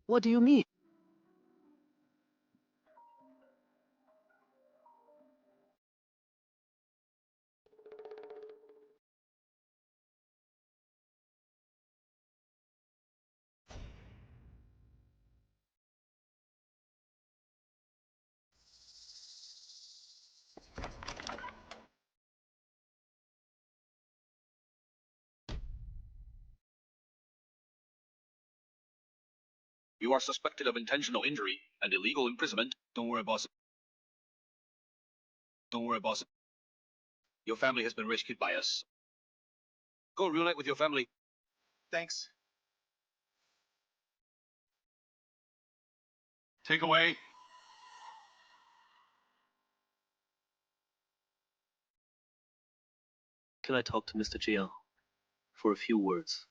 What do you mean? You are suspected of intentional injury and illegal imprisonment. Don't worry, boss. Don't worry, boss. Your family has been rescued by us. Go reunite with your family. Thanks. Take away. Can I talk to Mr. Jiang for a few words?